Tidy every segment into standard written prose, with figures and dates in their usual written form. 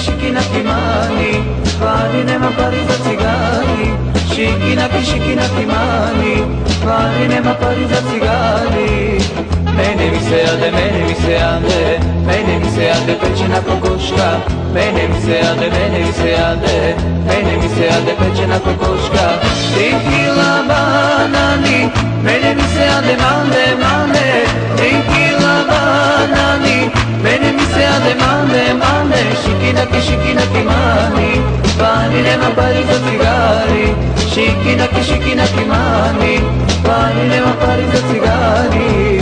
Šikinaki mani, vani nema pari za cigani. Šikinaki mani, vani nema pari za cigani. Mene mi se jade, mene mi se jade, mene mi se jade pečena kokoška. Mene mi se jade, mene mi se jade, mene mi se jade pečena kokoška. 3 kila banani, mene mi se jade mande, mande. 3 kila banani, mene mi se jade mande, mande. Šikinaki mani, vani nema pari za cigari. Šikinaki mani, vani nema pari za cigari.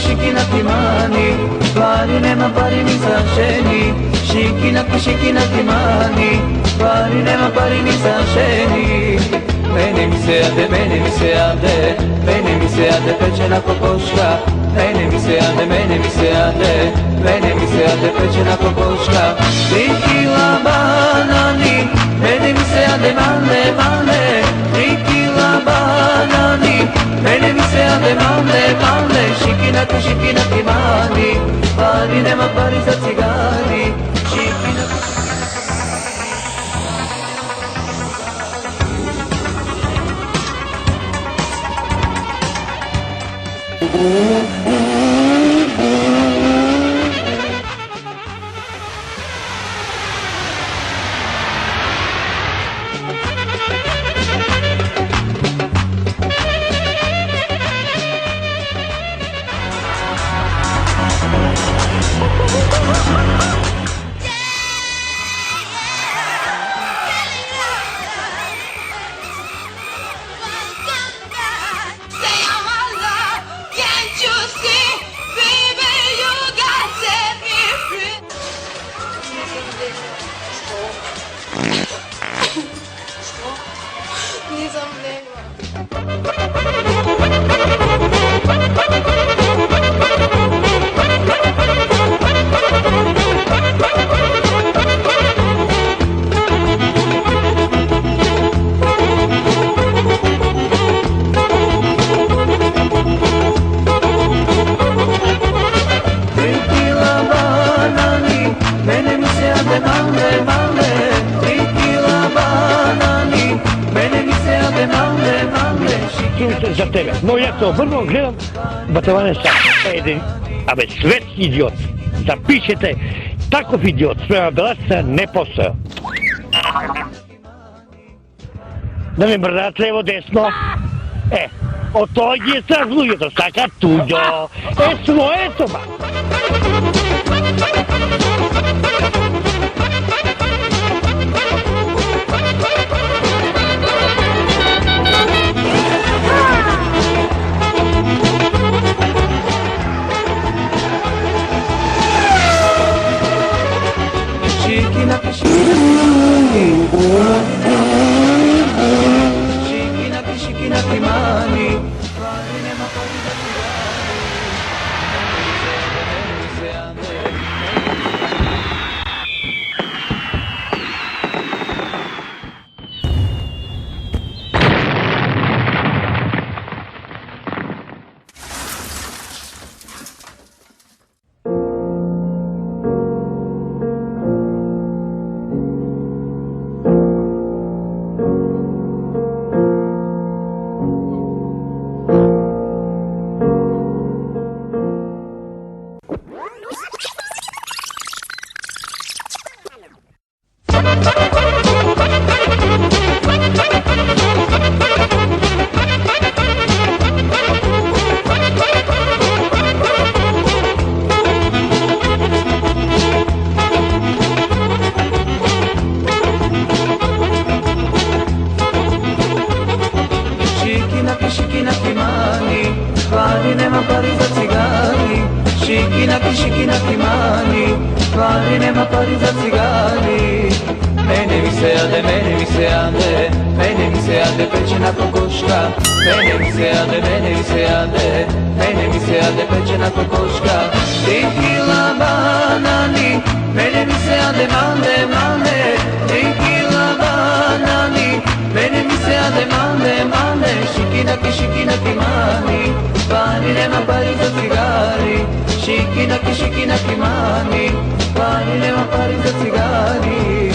Šikinaki mani, vani nema pari ni za ženi. Šikinaki mani, vani nema pari ni za ženi. Mene mi se jade, mene mi se jade, mene mi se jade pečena kokoška. Mene mi se jade, mene mi se jade, mene mi se jade pečena kokoška. 3 kila banani, mene mi se jade mande, mande. 3 kila banani, mene mi se jade mande, mande. Šikinaki mani, vani nema pari za cigani. Za tebe. No ja se obrnuo, gledam, Batovane sa jedan, a već svetski idiot. Zapišete, takav idiot, sprema Belaca ne postojao. Da ne mrdat levo desno. O to je sazluje, to staka tuđo. Svoje to ba. Šikinaki mani, vani nema pari za cigani. šikinaki mani, stvari nema pari za cigani. Šikinaki mani, stvari nema pari za cigani. Mene mi se jade, mene mi se jade, mene mi se jade pečena kokoška. Mene mi se jade, mene mi se jade, mene mi se jade pečena kokoška. 3 kila banani, mene mi se jade mande, mande. 3 kila banani, mene mi se jade mande, mande. Šikinaki mani, stvari nema pari za cigari. Šikinaki mani, stvari nema pari za cigari.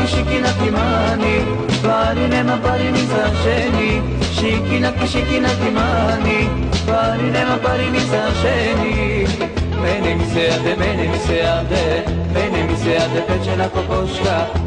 Šikinaki mani, stvari nema pari ni za ženi. Šikinaki mani, stvari nema pari ni za ženi. Mene mi se jade, mene mi se jade, mene mi se jade pečena kokoška.